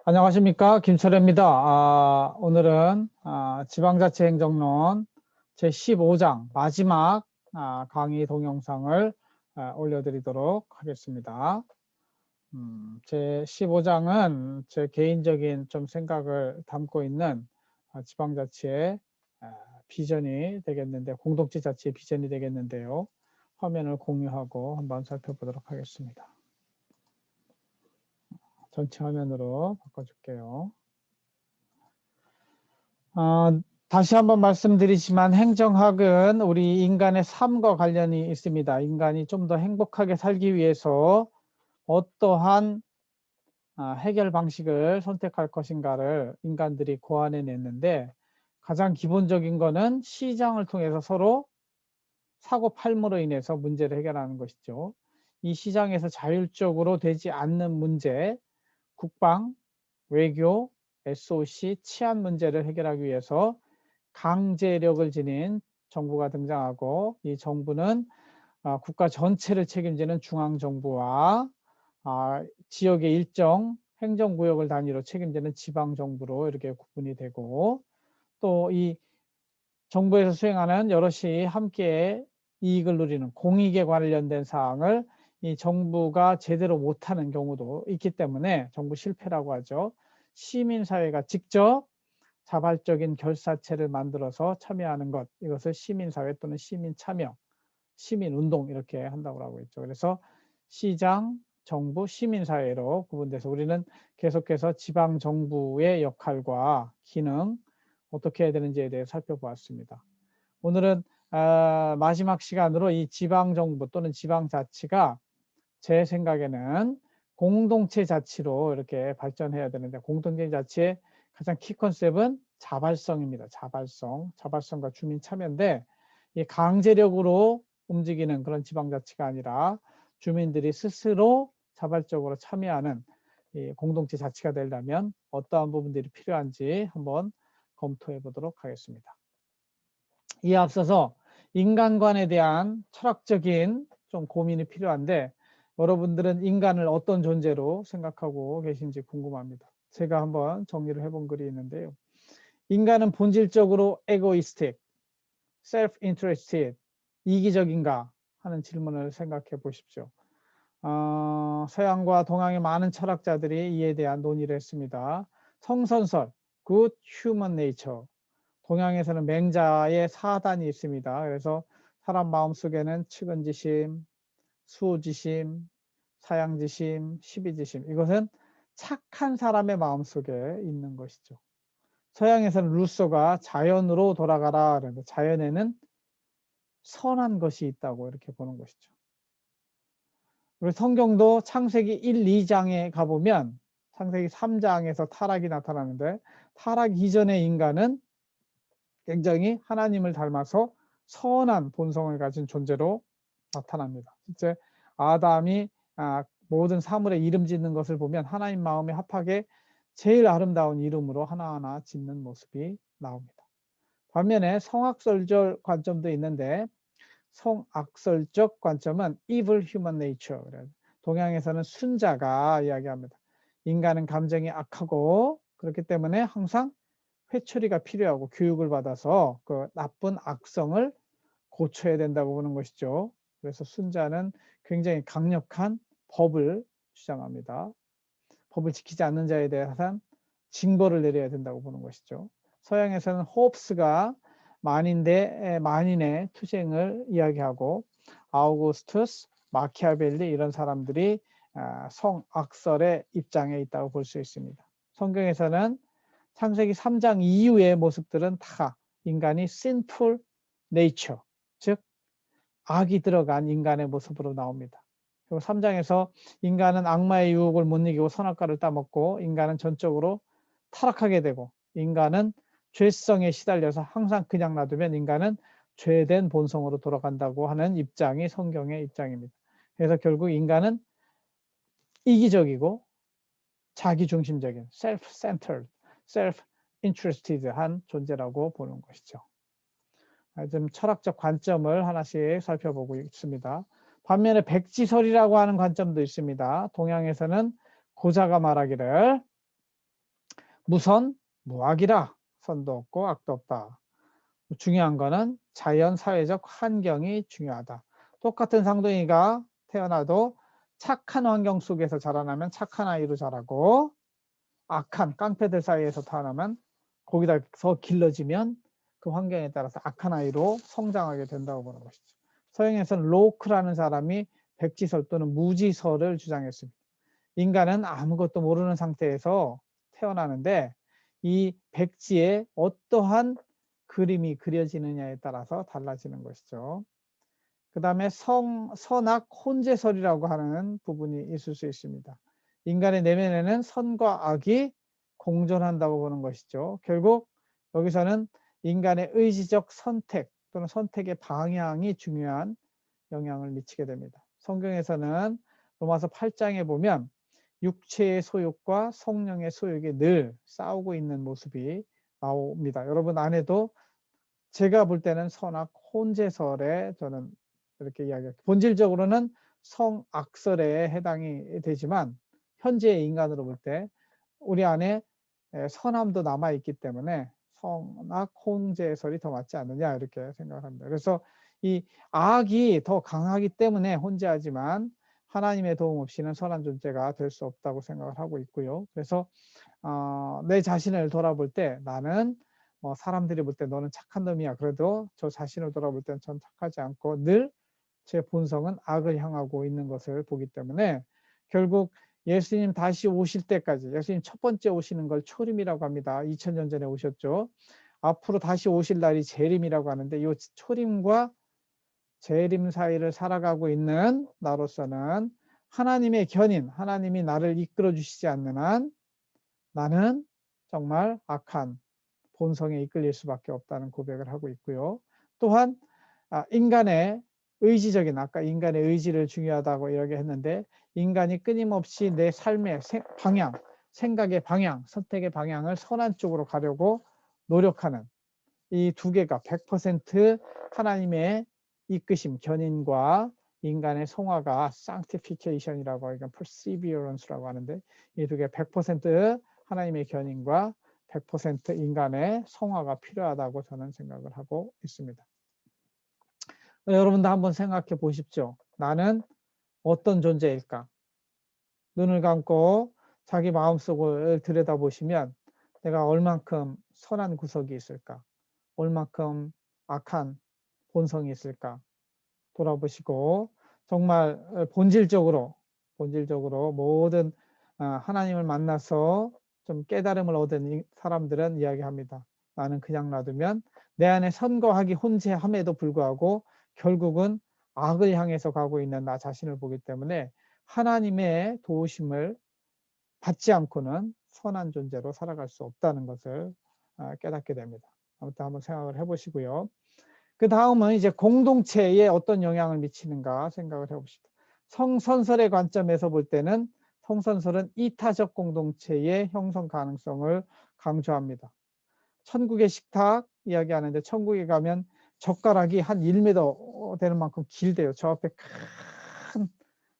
안녕하십니까, 김철혜입니다. 오늘은 지방자치행정론 제15장 마지막 강의 동영상을 올려드리도록 하겠습니다. 제15장은 제 개인적인 좀 생각을 담고 있는 지방자치의 비전이 되겠는데, 공동체 자치의 비전이 되겠는데요. 화면을 공유하고 한번 살펴보도록 하겠습니다. 전체 화면으로 바꿔줄게요. 다시 한번 말씀드리지만 행정학은 우리 인간의 삶과 관련이 있습니다. 인간이 좀 더 행복하게 살기 위해서 어떠한 해결 방식을 선택할 것인가를 인간들이 고안해냈는데, 가장 기본적인 거는 시장을 통해서 서로 사고 팔모로 인해서 문제를 해결하는 것이죠. 이 시장에서 자율적으로 되지 않는 문제, 국방, 외교, SOC, 치안 문제를 해결하기 위해서 강제력을 지닌 정부가 등장하고, 이 정부는 국가 전체를 책임지는 중앙정부와 지역의 일정 행정구역을 단위로 책임지는 지방정부로 이렇게 구분이 되고, 또 이 정부에서 수행하는 여럿이 함께 이익을 누리는 공익에 관련된 사항을 이 정부가 제대로 못하는 경우도 있기 때문에 정부 실패라고 하죠. 시민사회가 직접 자발적인 결사체를 만들어서 참여하는 것, 이것을 시민사회 또는 시민참여, 시민운동 이렇게 한다고 하고 있죠. 그래서 시장, 정부, 시민사회로 구분돼서 우리는 계속해서 지방정부의 역할과 기능 어떻게 해야 되는지에 대해 살펴보았습니다. 오늘은 마지막 시간으로 이 지방정부 또는 지방자치가 제 생각에는 공동체 자치로 이렇게 발전해야 되는데, 공동체 자치의 가장 키 컨셉은 자발성입니다. 자발성과 주민 참여인데, 이 강제력으로 움직이는 그런 지방자치가 아니라 주민들이 스스로 자발적으로 참여하는 이 공동체 자치가 되려면 어떠한 부분들이 필요한지 한번 검토해 보도록 하겠습니다. 이에 앞서서 인간관에 대한 철학적인 좀 고민이 필요한데, 여러분들은 인간을 어떤 존재로 생각하고 계신지 궁금합니다. 제가 한번 정리를 해본 글이 있는데요. 인간은 본질적으로 에고이스틱, self-interested, 이기적인가 하는 질문을 생각해 보십시오. 서양과 동양의 많은 철학자들이 이에 대한 논의를 했습니다. 성선설, Good Human Nature. 동양에서는 맹자의 4단이 있습니다. 그래서 사람 마음속에는 측은지심, 수호지심, 사양지심, 시비지심, 이것은 착한 사람의 마음속에 있는 것이죠. 서양에서는 루소가 자연으로 돌아가라, 그런데 자연에는 선한 것이 있다고 이렇게 보는 것이죠. 그리고 성경도 창세기 1, 2장에 가보면 창세기 3장에서 타락이 나타나는데, 타락 이전의 인간은 굉장히 하나님을 닮아서 선한 본성을 가진 존재로 나타납니다. 실제 아담이 모든 사물에 이름 짓는 것을 보면 하나님 마음에 합하게 제일 아름다운 이름으로 하나하나 짓는 모습이 나옵니다. 반면에 성악설적 관점도 있는데, 성악설적 관점은 evil human nature, 동양에서는 순자가 이야기합니다. 인간은 감정이 악하고 그렇기 때문에 항상 회초리가 필요하고 교육을 받아서 그 나쁜 악성을 고쳐야 된다고 보는 것이죠. 그래서 순자는 굉장히 강력한 법을 주장합니다. 법을 지키지 않는 자에 대한 징벌을 내려야 된다고 보는 것이죠. 서양에서는 호흡스가 만인의 투쟁을 이야기하고, 아우구스투스, 마키아벨리 이런 사람들이 성악설의 입장에 있다고 볼 수 있습니다. 성경에서는 창세기 3장 이후의 모습들은 다 인간이 sinful nature, 즉 악이 들어간 인간의 모습으로 나옵니다. 그리고 3장에서 인간은 악마의 유혹을 못 이기고 선악과를 따먹고, 인간은 전적으로 타락하게 되고, 인간은 죄성에 시달려서 항상 그냥 놔두면 인간은 죄된 본성으로 돌아간다고 하는 입장이 성경의 입장입니다. 그래서 결국 인간은 이기적이고 자기중심적인 self-centered, self-interested한 존재라고 보는 것이죠. 좀 철학적 관점을 하나씩 살펴보고 있습니다. 반면에 백지설이라고 하는 관점도 있습니다. 동양에서는 고자가 말하기를 무선, 무악이라. 선도 없고 악도 없다. 중요한 거는 자연 사회적 환경이 중요하다. 똑같은 쌍둥이가 태어나도 착한 환경 속에서 자라나면 착한 아이로 자라고, 악한 깡패들 사이에서 태어나면 거기다서 길러지면 그 환경에 따라서 악한 아이로 성장하게 된다고 보는 것이죠. 서양에서는 로크라는 사람이 백지설 또는 무지설을 주장했습니다. 인간은 아무것도 모르는 상태에서 태어나는데 이 백지에 어떠한 그림이 그려지느냐에 따라서 달라지는 것이죠. 그 다음에 선악 혼재설이라고 하는 부분이 있을 수 있습니다. 인간의 내면에는 선과 악이 공존한다고 보는 것이죠. 결국 여기서는 인간의 의지적 선택 또는 선택의 방향이 중요한 영향을 미치게 됩니다. 성경에서는 로마서 8장에 보면 육체의 소욕과 성령의 소욕이 늘 싸우고 있는 모습이 나옵니다. 여러분 안에도 제가 볼 때는 선악 혼재설에 저는 이렇게 이야기해요. 본질적으로는 성악설에 해당이 되지만 현재의 인간으로 볼 때 우리 안에 선함도 남아있기 때문에 선악 혼재설이 더 맞지 않느냐 이렇게 생각합니다. 그래서 이 악이 더 강하기 때문에 혼재하지만 하나님의 도움 없이는 선한 존재가 될 수 없다고 생각을 하고 있고요. 그래서 내 자신을 돌아볼 때 나는 사람들이 볼 때 너는 착한 놈이야. 그래도 저 자신을 돌아볼 때는 전 착하지 않고 늘 제 본성은 악을 향하고 있는 것을 보기 때문에 결국 예수님 다시 오실 때까지, 예수님 첫 번째 오시는 걸 초림이라고 합니다. 2000년 전에 오셨죠. 앞으로 다시 오실 날이 재림이라고 하는데 이 초림과 재림 사이를 살아가고 있는 나로서는 하나님의 견인, 하나님이 나를 이끌어 주시지 않는 한 나는 정말 악한 본성에 이끌릴 수밖에 없다는 고백을 하고 있고요. 또한 인간의 의지적인, 아까 인간의 의지를 중요하다고 이야기했는데 인간이 끊임없이 내 삶의 방향, 생각의 방향, 선택의 방향을 선한 쪽으로 가려고 노력하는 이 두 개가 100% 하나님의 이끄심, 견인과 인간의 성화가 sanctification이라고 이건 perseverance라고 하는데 이 두 개 100% 하나님의 견인과 100% 인간의 성화가 필요하다고 저는 생각을 하고 있습니다. 여러분도 한번 생각해 보십시오. 나는 어떤 존재일까? 눈을 감고 자기 마음속을 들여다보시면 내가 얼만큼 선한 구석이 있을까? 얼만큼 악한 본성이 있을까? 돌아보시고 정말 본질적으로 모든 하나님을 만나서 좀 깨달음을 얻은 사람들은 이야기합니다. 나는 그냥 놔두면 내 안에 선거하기 혼재함에도 불구하고 결국은 악을 향해서 가고 있는 나 자신을 보기 때문에 하나님의 도우심을 받지 않고는 선한 존재로 살아갈 수 없다는 것을 깨닫게 됩니다. 아무튼 한번 생각을 해보시고요. 그 다음은 이제 공동체에 어떤 영향을 미치는가 생각을 해봅시다. 성선설의 관점에서 볼 때는 성선설은 이타적 공동체의 형성 가능성을 강조합니다. 천국의 식탁 이야기하는데 천국에 가면 젓가락이 한 1m 되는 만큼 길대요. 저 앞에 큰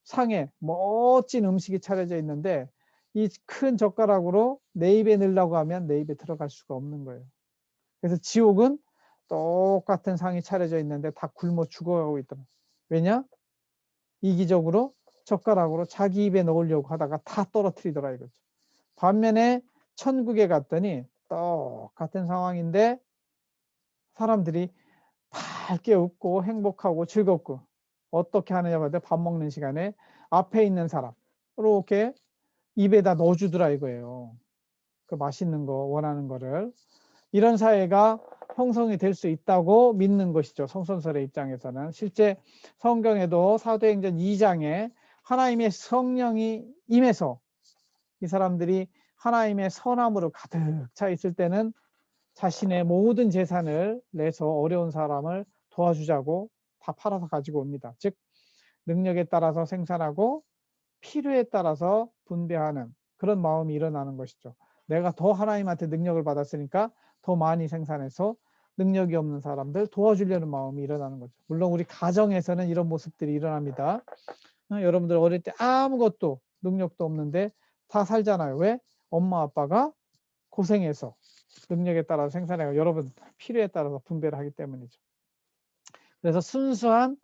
상에 멋진 음식이 차려져 있는데 이 큰 젓가락으로 내 입에 넣으려고 하면 내 입에 들어갈 수가 없는 거예요. 그래서 지옥은 똑같은 상이 차려져 있는데 다 굶어 죽어가고 있더라고요. 왜냐? 이기적으로 젓가락으로 자기 입에 넣으려고 하다가 다 떨어뜨리더라 이거죠. 반면에 천국에 갔더니 똑같은 상황인데 사람들이 밝게 웃고 행복하고 즐겁고 어떻게 하느냐 봤더니 밥 먹는 시간에 앞에 있는 사람 이렇게 입에다 넣어주더라 이거예요. 그 맛있는 거 원하는 거를. 이런 사회가 형성이 될 수 있다고 믿는 것이죠. 성선설의 입장에서는. 실제 성경에도 사도행전 2장에 하나님의 성령이 임해서 이 사람들이 하나님의 선함으로 가득 차 있을 때는 자신의 모든 재산을 내서 어려운 사람을 도와주자고 다 팔아서 가지고 옵니다. 즉 능력에 따라서 생산하고 필요에 따라서 분배하는 그런 마음이 일어나는 것이죠. 내가 더 하나님한테 능력을 받았으니까 더 많이 생산해서 능력이 없는 사람들 도와주려는 마음이 일어나는 거죠. 물론 우리 가정에서는 이런 모습들이 일어납니다. 여러분들 어릴 때 아무것도 능력도 없는데 다 살잖아요. 왜? 엄마 아빠가 고생해서 능력에 따라서 생산하고 여러분 필요에 따라서 분배를 하기 때문이죠. 그래서 순수한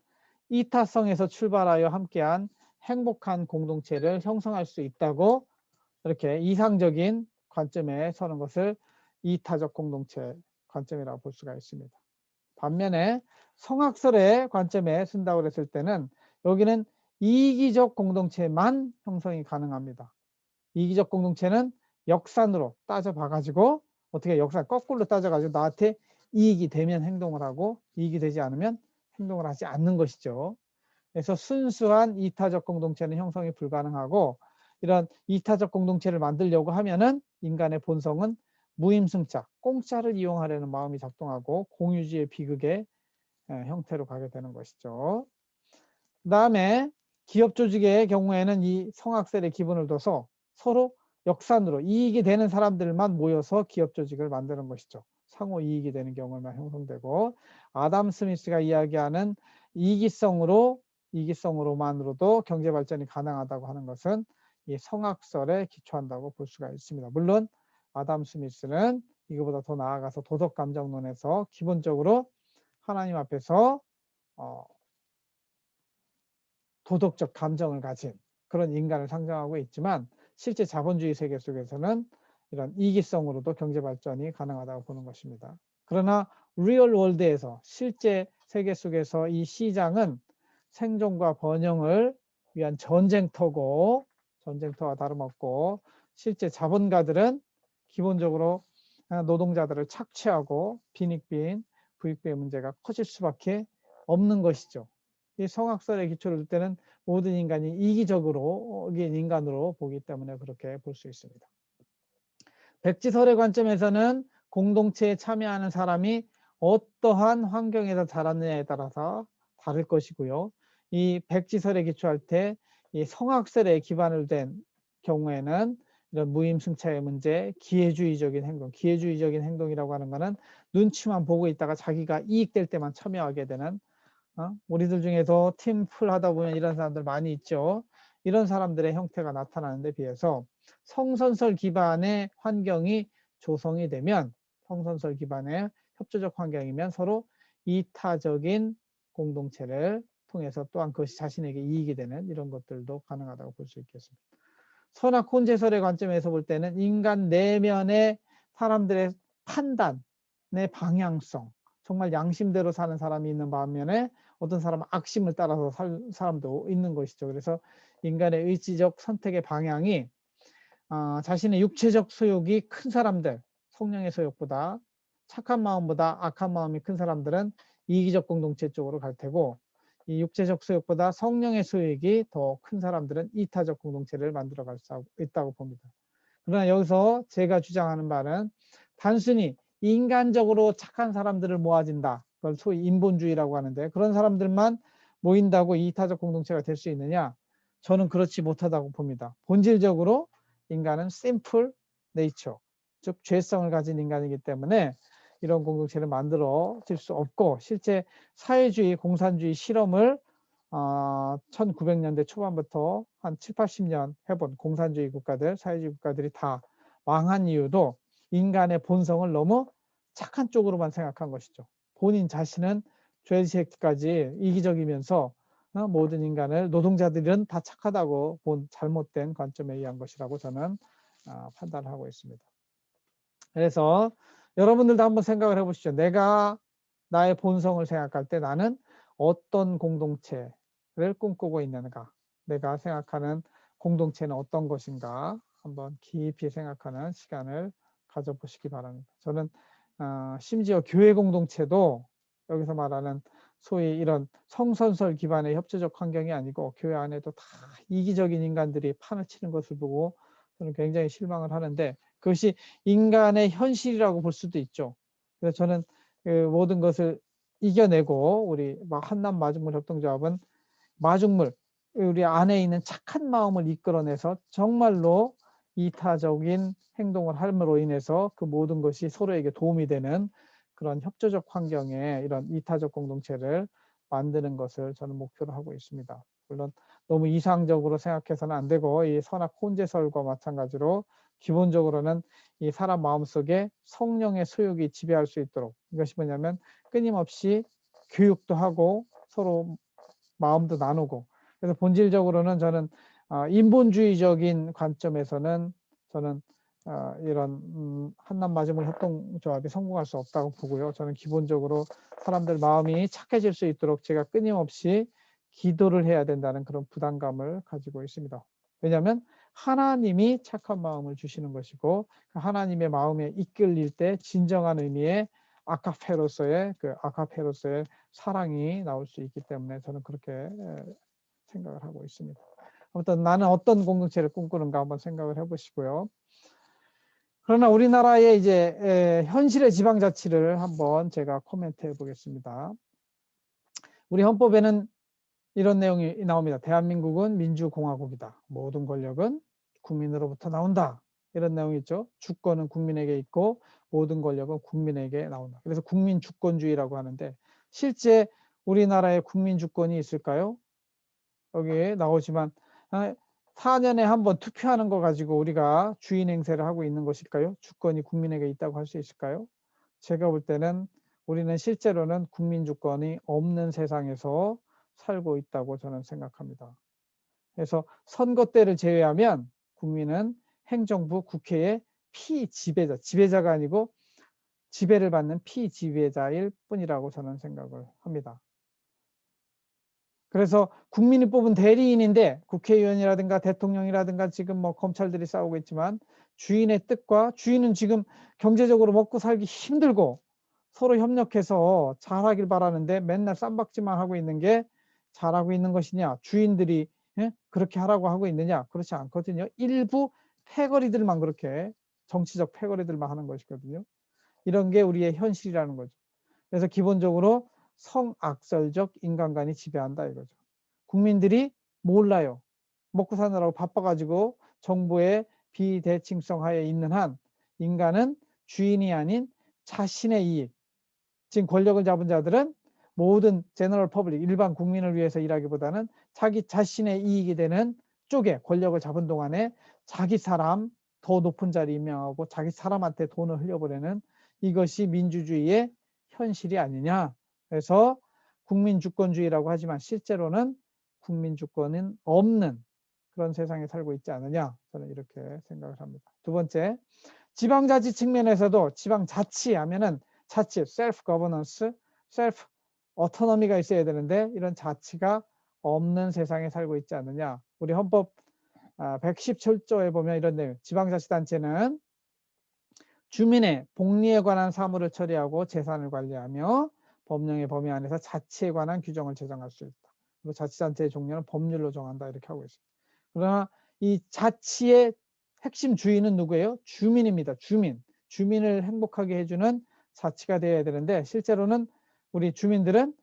이타성에서 출발하여 함께한 행복한 공동체를 형성할 수 있다고 이렇게 이상적인 관점에 서는 것을 이타적 공동체 관점이라고 볼 수가 있습니다. 반면에 성악설의 관점에 쓴다고 했을 때는 여기는 이기적 공동체만 형성이 가능합니다. 이기적 공동체는 역산으로 따져봐 가지고 어떻게 역산 거꾸로 따져 가지고 나한테 이익이 되면 행동을 하고 이익이 되지 않으면 행동을 하지 않는 것이죠. 그래서 순수한 이타적 공동체는 형성이 불가능하고 이런 이타적 공동체를 만들려고 하면은 인간의 본성은 무임승차, 공짜를 이용하려는 마음이 작동하고 공유주의 비극의 형태로 가게 되는 것이죠. 그 다음에 기업 조직의 경우에는 이 성악설의 기본을 둬서 서로 역산으로 이익이 되는 사람들만 모여서 기업 조직을 만드는 것이죠. 상호 이익이 되는 경우만 형성되고 아담 스미스가 이야기하는 이기성으로만으로도 경제 발전이 가능하다고 하는 것은 이 성악설에 기초한다고 볼 수가 있습니다. 물론 아담 스미스는 이거보다 더 나아가서 도덕 감정론에서 기본적으로 하나님 앞에서 도덕적 감정을 가진 그런 인간을 상징하고 있지만 실제 자본주의 세계 속에서는 이런 이기성으로도 경제 발전이 가능하다고 보는 것입니다. 그러나 리얼 월드에서 실제 세계 속에서 이 시장은 생존과 번영을 위한 전쟁터고 전쟁터와 다름없고 실제 자본가들은 기본적으로 노동자들을 착취하고 빈익빈 부익부의 문제가 커질 수밖에 없는 것이죠. 이 성악설의 기초를 둘 때는 모든 인간이 이기적인 인간으로 보기 때문에 그렇게 볼 수 있습니다. 백지설의 관점에서는 공동체에 참여하는 사람이 어떠한 환경에서 자랐느냐에 따라서 다를 것이고요. 이 백지설에 기초할 때 이 성악설에 기반을 된 경우에는 이런 무임승차의 문제, 기회주의적인 행동이라고 하는 것은 눈치만 보고 있다가 자기가 이익될 때만 참여하게 되는 우리들 중에서 팀플 하다 보면 이런 사람들 많이 있죠. 이런 사람들의 형태가 나타나는 데 비해서 성선설 기반의 환경이 조성이 되면 성선설 기반의 협조적 환경이면 서로 이타적인 공동체를 통해서 또한 그것이 자신에게 이익이 되는 이런 것들도 가능하다고 볼 수 있겠습니다. 선악 혼재설의 관점에서 볼 때는 인간 내면의 사람들의 판단의 방향성, 정말 양심대로 사는 사람이 있는 반면에 어떤 사람은 악심을 따라서 살 사람도 있는 것이죠. 그래서 인간의 의지적 선택의 방향이 자신의 육체적 소욕이 큰 사람들, 성령의 소욕보다 착한 마음보다 악한 마음이 큰 사람들은 이기적 공동체 쪽으로 갈 테고 이 육체적 소욕보다 성령의 소욕이 더 큰 사람들은 이타적 공동체를 만들어갈 수 있다고 봅니다. 그러나 여기서 제가 주장하는 바는 단순히 인간적으로 착한 사람들을 모아진다. 그걸 소위 인본주의라고 하는데 그런 사람들만 모인다고 이타적 공동체가 될 수 있느냐? 저는 그렇지 못하다고 봅니다. 본질적으로 인간은 심플 네이처, 즉 죄성을 가진 인간이기 때문에 이런 공동체를 만들어질 수 없고 실제 사회주의, 공산주의 실험을 1900년대 초반부터 한 7, 80년 해본 공산주의 국가들, 사회주의 국가들이 다 망한 이유도 인간의 본성을 너무 착한 쪽으로만 생각한 것이죠. 본인 자신은 죄새끼까지 이기적이면서 모든 인간을 노동자들은 다 착하다고 본 잘못된 관점에 의한 것이라고 저는 판단하고 있습니다. 그래서 여러분들도 한번 생각을 해보시죠. 내가 나의 본성을 생각할 때 나는 어떤 공동체를 꿈꾸고 있는가? 내가 생각하는 공동체는 어떤 것인가? 한번 깊이 생각하는 시간을 가져보시기 바랍니다. 저는 심지어 교회 공동체도 여기서 말하는 소위 이런 성선설 기반의 협조적 환경이 아니고 교회 안에도 다 이기적인 인간들이 판을 치는 것을 보고 저는 굉장히 실망을 하는데 그것이 인간의 현실이라고 볼 수도 있죠. 그래서 저는 그 모든 것을 이겨내고 우리 한남 마중물 협동조합은 마중물 우리 안에 있는 착한 마음을 이끌어내서 정말로 이타적인 행동을 함으로 인해서 그 모든 것이 서로에게 도움이 되는 그런 협조적 환경에 이런 이타적 공동체를 만드는 것을 저는 목표로 하고 있습니다. 물론 너무 이상적으로 생각해서는 안 되고, 이 선악 혼재설과 마찬가지로 기본적으로는 이 사람 마음속에 성령의 소욕이 지배할 수 있도록, 이것이 뭐냐면 끊임없이 교육도 하고 서로 마음도 나누고, 그래서 본질적으로는 저는 인본주의적인 관점에서는 저는 이런 한남마지물 협동조합이 성공할 수 없다고 보고요. 저는 기본적으로 사람들 마음이 착해질 수 있도록 제가 끊임없이 기도를 해야 된다는 그런 부담감을 가지고 있습니다. 왜냐하면 하나님이 착한 마음을 주시는 것이고, 하나님의 마음에 이끌릴 때 진정한 의미의 아카페로서의 사랑이 나올 수 있기 때문에 저는 그렇게 생각을 하고 있습니다. 아무튼 나는 어떤 공동체를 꿈꾸는가 한번 생각을 해보시고요. 그러나 우리나라의 이제 현실의 지방자치를 한번 제가 코멘트 해보겠습니다. 우리 헌법에는 이런 내용이 나옵니다. 대한민국은 민주공화국이다. 모든 권력은 국민으로부터 나온다. 이런 내용이 있죠. 주권은 국민에게 있고 모든 권력은 국민에게 나온다. 그래서 국민주권주의라고 하는데, 실제 우리나라에 국민주권이 있을까요? 여기에 나오지만 4년에 한 번 투표하는 거 가지고 우리가 주인 행세를 하고 있는 것일까요? 주권이 국민에게 있다고 할 수 있을까요? 제가 볼 때는 우리는 실제로는 국민주권이 없는 세상에서 살고 있다고 저는 생각합니다. 그래서 선거 때를 제외하면 국민은 행정부, 국회의 피지배자, 지배자가 아니고 지배를 받는 피지배자일 뿐이라고 저는 생각을 합니다. 그래서 국민이 뽑은 대리인인데 국회의원이라든가 대통령이라든가 지금 뭐 검찰들이 싸우고 있지만, 주인의 뜻과, 주인은 지금 경제적으로 먹고 살기 힘들고 서로 협력해서 잘하길 바라는데 맨날 쌈박질만 하고 있는 게 잘하고 있는 것이냐, 주인들이 그렇게 하라고 하고 있느냐? 그렇지 않거든요. 일부 패거리들만 그렇게, 정치적 패거리들만 하는 것이거든요. 이런 게 우리의 현실이라는 거죠. 그래서 기본적으로 성악설적 인간관이 지배한다 이거죠. 국민들이 몰라요. 먹고 사느라고 바빠가지고 정부의 비대칭성 하에 있는 한 인간은 주인이 아닌 자신의 이익, 지금 권력을 잡은 자들은 모든 제너럴 퍼블릭, 일반 국민을 위해서 일하기보다는 자기 자신의 이익이 되는 쪽에 권력을 잡은 동안에 자기 사람 더 높은 자리 임명하고 자기 사람한테 돈을 흘려보내는, 이것이 민주주의의 현실이 아니냐. 그래서 국민주권주의라고 하지만 실제로는 국민주권은 없는 그런 세상에 살고 있지 않느냐, 저는 이렇게 생각을 합니다. 두 번째, 지방자치 측면에서도 지방자치 하면은 자치, 셀프 거버넌스, 셀프 어토노미가 있어야 되는데 이런 자치가 없는 세상에 살고 있지 않느냐. 우리 헌법 117조에 보면 이런 내용, 지방자치단체는 주민의 복리에 관한 사무를 처리하고 재산을 관리하며 법령의 범위 안에서 자치에 관한 규정을 제정할 수 있다. 그리고 자치단체의 종류는 법률로 정한다, 이렇게 하고 있습니다. 그러나 이 자치의 핵심 주인은 누구예요? 주민입니다. 주민을 행복하게 해주는 자치가 되어야 되는데, 실제로는 우리 주민들은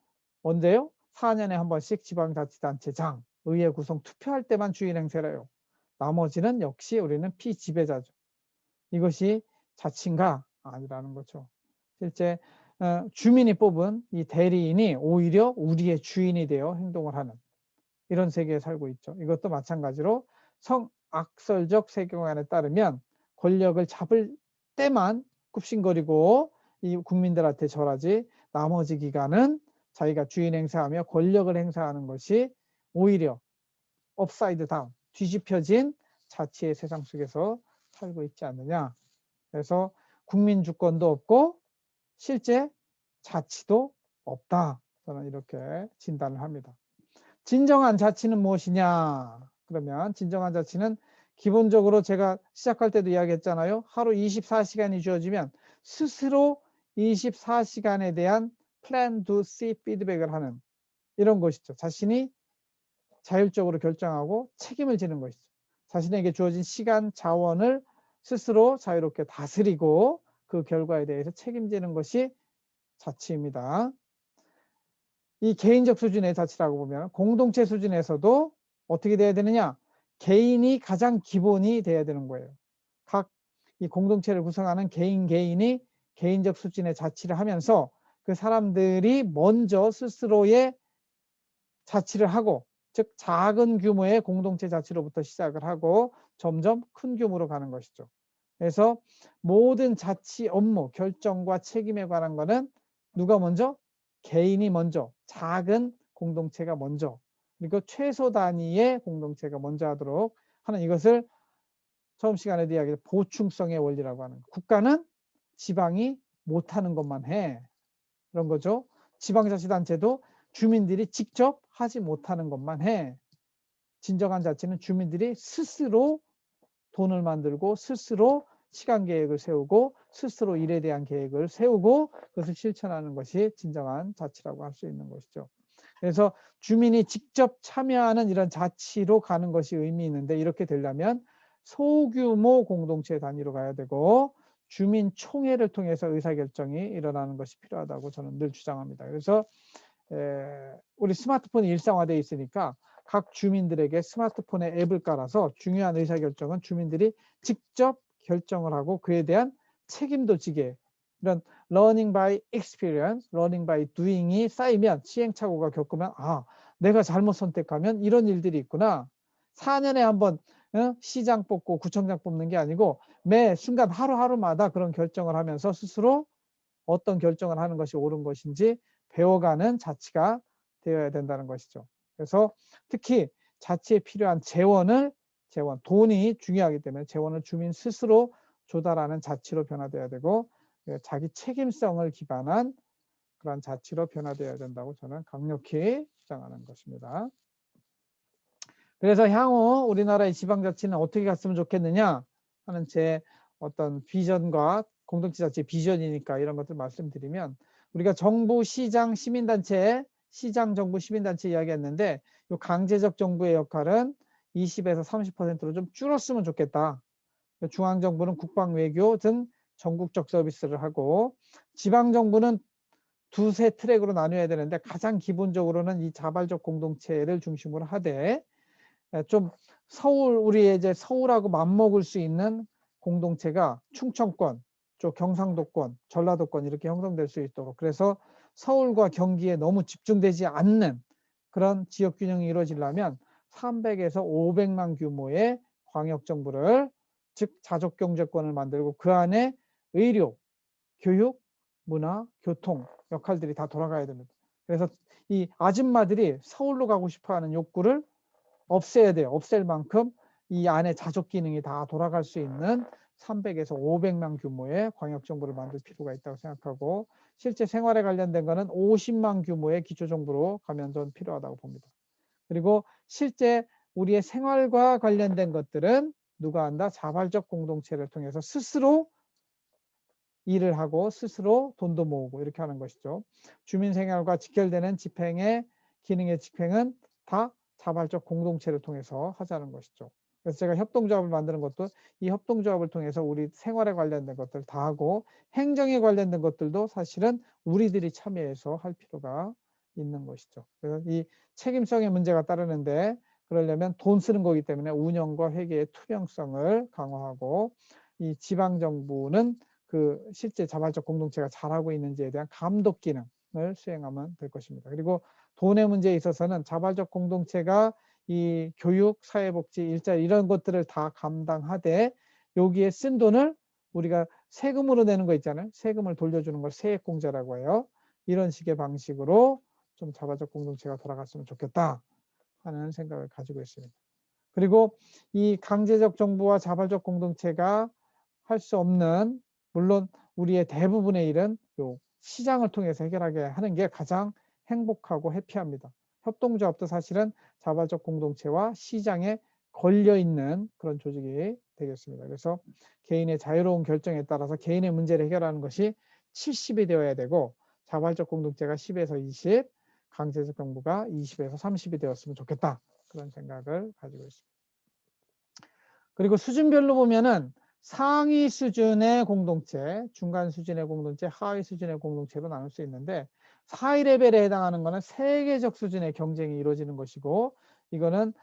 언제요? 4년에 한 번씩 지방자치단체장, 의회 구성 투표할 때만 주인 행세를 해요. 나머지는 역시 우리는 피지배자죠. 이것이 자치인가? 아니라는 거죠. 실제 주민이 뽑은 이 대리인이 오히려 우리의 주인이 되어 행동을 하는 이런 세계에 살고 있죠. 이것도 마찬가지로 성악설적 세계관에 따르면 권력을 잡을 때만 굽신거리고 이 국민들한테 절하지, 나머지 기간은 자기가 주인 행사하며 권력을 행사하는 것이 오히려 업사이드 다운, 뒤집혀진 자치의 세상 속에서 살고 있지 않느냐. 그래서 국민주권도 없고 실제 자치도 없다. 저는 이렇게 진단을 합니다. 진정한 자치는 무엇이냐? 그러면 진정한 자치는 기본적으로 제가 시작할 때도 이야기했잖아요. 하루 24시간이 주어지면 스스로 24시간에 대한 plan, do, see 피드백을 하는 이런 것이죠. 자신이 자율적으로 결정하고 책임을 지는 것이죠. 자신에게 주어진 시간, 자원을 스스로 자유롭게 다스리고 그 결과에 대해서 책임지는 것이 자치입니다. 이 개인적 수준의 자치라고 보면 공동체 수준에서도 어떻게 돼야 되느냐? 개인이 가장 기본이 돼야 되는 거예요. 각 이 공동체를 구성하는 개인이 개인적 수준의 자치를 하면서 그 사람들이 먼저 스스로의 자치를 하고 즉 작은 규모의 공동체 자치로부터 시작을 하고 점점 큰 규모로 가는 것이죠. 그래서 모든 자치 업무, 결정과 책임에 관한 거는 누가 먼저? 개인이 먼저, 작은 공동체가 먼저, 그리고 최소 단위의 공동체가 먼저 하도록 하는, 이것을 처음 시간에도 이야기한 보충성의 원리라고 하는 거예요. 국가는 지방이 못하는 것만 해. 그런 거죠. 지방자치단체도 주민들이 직접 하지 못하는 것만 해. 진정한 자치는 주민들이 스스로 돈을 만들고 스스로 시간 계획을 세우고 스스로 일에 대한 계획을 세우고 그것을 실천하는 것이 진정한 자치라고 할 수 있는 것이죠. 그래서 주민이 직접 참여하는 이런 자치로 가는 것이 의미 있는데, 이렇게 되려면 소규모 공동체 단위로 가야 되고 주민총회를 통해서 의사결정이 일어나는 것이 필요하다고 저는 늘 주장합니다. 그래서 우리 스마트폰이 일상화되어 있으니까 각 주민들에게 스마트폰에 앱을 깔아서 중요한 의사결정은 주민들이 직접 결정을 하고 그에 대한 책임도 지게, 이런 learning by experience, learning by doing이 쌓이면, 시행착오가 겪으면, 아, 내가 잘못 선택하면 이런 일들이 있구나. 4년에 한번 시장 뽑고 구청장 뽑는 게 아니고 매 순간 하루하루마다 그런 결정을 하면서 스스로 어떤 결정을 하는 것이 옳은 것인지 배워가는 자치가 되어야 된다는 것이죠. 그래서 특히 자치에 필요한 재원, 돈이 중요하기 때문에 재원을 주민 스스로 조달하는 자치로 변화돼야 되고, 자기 책임성을 기반한 그런 자치로 변화돼야 된다고 저는 강력히 주장하는 것입니다. 그래서 향후 우리나라의 지방자치는 어떻게 갔으면 좋겠느냐 하는 제 어떤 비전과 공동체 자체 비전이니까 이런 것들 말씀드리면, 우리가 정부, 시장, 시민단체, 시장, 정부, 시민단체 이야기했는데, 이 강제적 정부의 역할은 20에서 30%로 좀 줄었으면 좋겠다. 중앙정부는 국방, 외교 등 전국적 서비스를 하고, 지방정부는 두세 트랙으로 나눠야 되는데 가장 기본적으로는 이 자발적 공동체를 중심으로 하되, 좀 우리의 이제 서울하고 맞먹을 수 있는 공동체가 충청권, 쪽 경상도권, 전라도권 이렇게 형성될 수 있도록, 그래서 서울과 경기에 너무 집중되지 않는 그런 지역 균형이 이루어지려면 300에서 500만 규모의 광역정부를, 즉 자족경제권을 만들고 그 안에 의료, 교육, 문화, 교통 역할들이 다 돌아가야 됩니다. 그래서 이 아줌마들이 서울로 가고 싶어하는 욕구를 없애야 돼요. 없앨 만큼 이 안에 자족 기능이 다 돌아갈 수 있는 300에서 500만 규모의 광역정부를 만들 필요가 있다고 생각하고, 실제 생활에 관련된 거는 50만 규모의 기초정부로 가면 좀 필요하다고 봅니다. 그리고 실제 우리의 생활과 관련된 것들은 누가 한다? 자발적 공동체를 통해서 스스로 일을 하고 스스로 돈도 모으고 이렇게 하는 것이죠. 주민생활과 직결되는 집행의 기능의 집행은 다 자발적 공동체를 통해서 하자는 것이죠. 그래서 제가 협동조합을 만드는 것도 이 협동조합을 통해서 우리 생활에 관련된 것들 다 하고, 행정에 관련된 것들도 사실은 우리들이 참여해서 할 필요가 있는 것이죠. 그래서 이 책임성의 문제가 따르는데, 그러려면 돈 쓰는 거기 때문에 운영과 회계의 투명성을 강화하고, 이 지방정부는 그 실제 자발적 공동체가 잘하고 있는지에 대한 감독 기능을 수행하면 될 것입니다. 그리고 돈의 문제에 있어서는 자발적 공동체가 이 교육, 사회복지, 일자리 이런 것들을 다 감당하되 여기에 쓴 돈을 우리가 세금으로 내는 거 있잖아요. 세금을 돌려주는 걸 세액공제라고 해요. 이런 식의 방식으로 좀 자발적 공동체가 돌아갔으면 좋겠다 하는 생각을 가지고 있습니다. 그리고 이 강제적 정부와 자발적 공동체가 할 수 없는, 물론 우리의 대부분의 일은 요 시장을 통해서 해결하게 하는 게 가장 행복하고 해피합니다. 협동조합도 사실은 자발적 공동체와 시장에 걸려 있는 그런 조직이 되겠습니다. 그래서 개인의 자유로운 결정에 따라서 개인의 문제를 해결하는 것이 70이 되어야 되고, 자발적 공동체가 10에서 20, 강제적 정부가 20에서 30이 되었으면 좋겠다. 그런 생각을 가지고 있습니다. 그리고 수준별로 보면은 상위 수준의 공동체, 중간 수준의 공동체, 하위 수준의 공동체로 나눌 수 있는데, 하위 레벨에 해당하는 것은 세계적 수준의 경쟁이 이루어지는 것이고, 이거는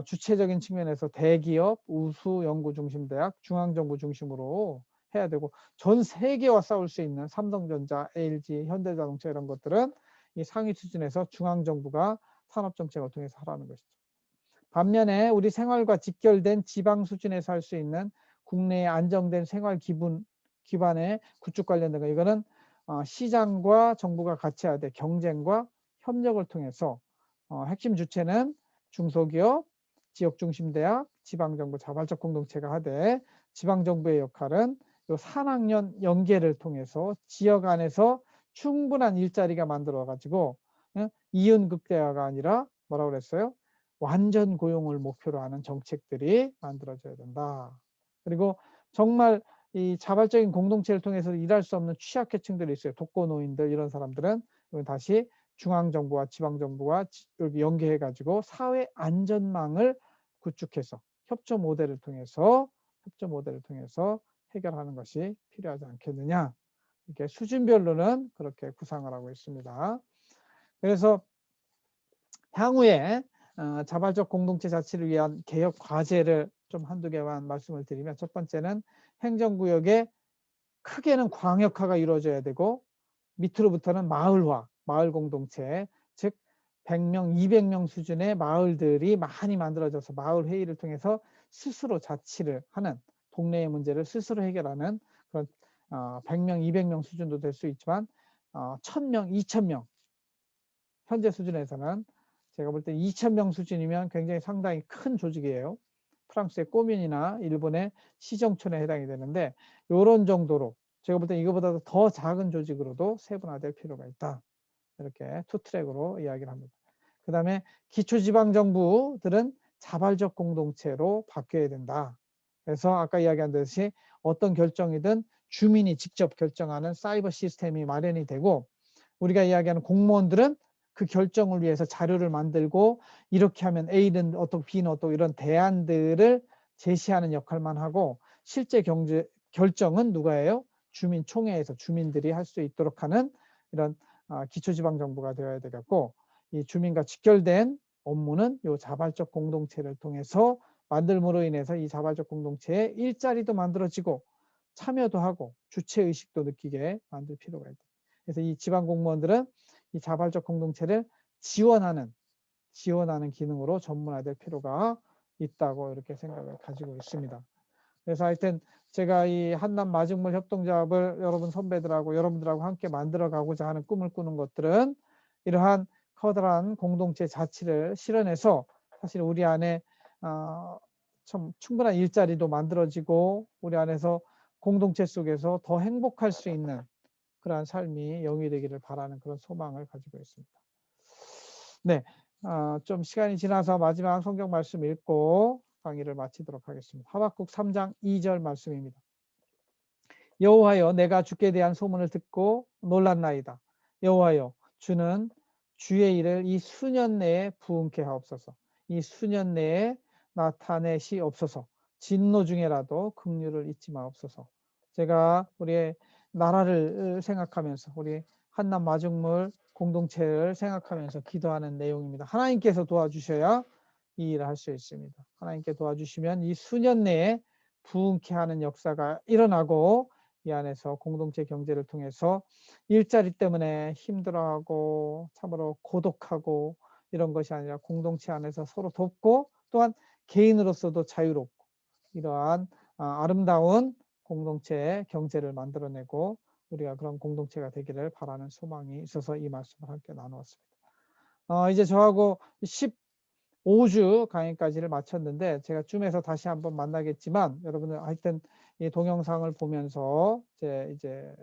주체적인 측면에서 대기업, 우수 연구 중심 대학, 중앙정부 중심으로 해야 되고, 전 세계와 싸울 수 있는 삼성전자, LG, 현대자동차 이런 것들은 이 상위 수준에서 중앙정부가 산업정책을 통해서 하라는 것이죠. 반면에 우리 생활과 직결된 지방 수준에서 할 수 있는 국내의 안정된 생활 기반의 구축 관련된 거, 이거는 시장과 정부가 같이 해야 돼. 경쟁과 협력을 통해서 핵심 주체는 중소기업, 지역중심대학, 지방정부, 자발적 공동체가 하되, 지방정부의 역할은 요 산학년 연계를 통해서 지역 안에서 충분한 일자리가 만들어가지고 이윤극대화가 아니라 뭐라고 그랬어요? 완전 고용을 목표로 하는 정책들이 만들어져야 된다. 그리고 정말 이 자발적인 공동체를 통해서 일할 수 없는 취약계층들이 있어요. 독거노인들, 이런 사람들은 다시 중앙정부와 지방정부와 연계해가지고 사회 안전망을 구축해서 협조 모델을 통해서 해결하는 것이 필요하지 않겠느냐. 이렇게 수준별로는 그렇게 구상을 하고 있습니다. 그래서 향후에 자발적 공동체 자치를 위한 개혁 과제를 좀 한두 개만 말씀을 드리면, 첫 번째는 행정구역에 크게는 광역화가 이루어져야 되고, 밑으로부터는 마을화, 마을 공동체, 즉 100명, 200명 수준의 마을들이 많이 만들어져서 마을 회의를 통해서 스스로 자치를 하는, 동네의 문제를 스스로 해결하는 그런 100명, 200명 수준도 될 수 있지만 1000명, 2000명, 현재 수준에서는 제가 볼 때 2000명 수준이면 굉장히 상당히 큰 조직이에요. 프랑스의 꼬민이나 일본의 시정촌에 해당이 되는데, 이런 정도로 제가 볼 때 이거보다도 더 작은 조직으로도 세분화될 필요가 있다. 이렇게 투 트랙으로 이야기를 합니다. 그 다음에 기초지방정부들은 자발적 공동체로 바뀌어야 된다. 그래서 아까 이야기한 듯이 어떤 결정이든 주민이 직접 결정하는 사이버 시스템이 마련이 되고, 우리가 이야기하는 공무원들은 그 결정을 위해서 자료를 만들고, 이렇게 하면 A는 어떻고 B는 어떻고 이런 대안들을 제시하는 역할만 하고, 실제 결정은 누가 해요? 주민총회에서 주민들이 할 수 있도록 하는 이런 기초지방정부가 되어야 되겠고, 이 주민과 직결된 업무는 이 자발적 공동체를 통해서 만들므로 인해서 이 자발적 공동체에 일자리도 만들어지고 참여도 하고 주체의식도 느끼게 만들 필요가 있다. 그래서 이 지방 공무원들은 이 자발적 공동체를 지원하는 기능으로 전문화될 필요가 있다고 이렇게 생각을 가지고 있습니다. 그래서 하여튼 제가 이 한남 마중물 협동조합을 여러분 선배들하고 여러분들하고 함께 만들어 가고자 하는 꿈을 꾸는 것들은 이러한 커다란 공동체 자치를 실현해서 사실 우리 안에 참 충분한 일자리도 만들어지고, 우리 안에서 공동체 속에서 더 행복할 수 있는 그러한 삶이 영위되기를 바라는 그런 소망을 가지고 있습니다. 네, 좀 시간이 지나서 마지막 성경 말씀 읽고 강의를 마치도록 하겠습니다. 하박국 3장 2절 말씀입니다. 여호와여, 내가 주께 대한 소문을 듣고 놀랐나이다. 여호와여, 주는 주의 일을 이 수년 내에 부응케 하옵소서. 이 수년 내에 나타내시옵소서. 진노 중에라도 긍휼을 잊지 마옵소서. 제가 우리의 나라를 생각하면서, 우리 한남 마중물 공동체를 생각하면서 기도하는 내용입니다. 하나님께서 도와주셔야 이 일을 할 수 있습니다. 하나님께 도와주시면 이 수년 내에 부흥케 하는 역사가 일어나고, 이 안에서 공동체 경제를 통해서 일자리 때문에 힘들어하고 참으로 고독하고 이런 것이 아니라 공동체 안에서 서로 돕고, 또한 개인으로서도 자유롭고, 이러한 아름다운 공동체 경제를 만들어내고 우리가 그런 공동체가 되기를 바라는 소망이 있어서 이 말씀을 함께 나누었습니다. 이제 저하고 15주 강의까지를 마쳤는데, 제가 쯤에서 다시 한번 만나겠지만, 여러분들 하여튼 이 동영상을 보면서 이제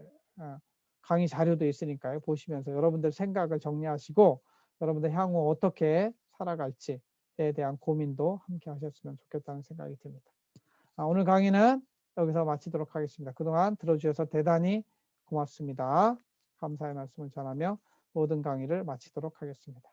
강의 자료도 있으니까요. 보시면서 여러분들 생각을 정리하시고 여러분들 향후 어떻게 살아갈지에 대한 고민도 함께 하셨으면 좋겠다는 생각이 듭니다. 오늘 강의는 여기서 마치도록 하겠습니다. 그동안 들어주셔서 대단히 고맙습니다. 감사의 말씀을 전하며 모든 강의를 마치도록 하겠습니다.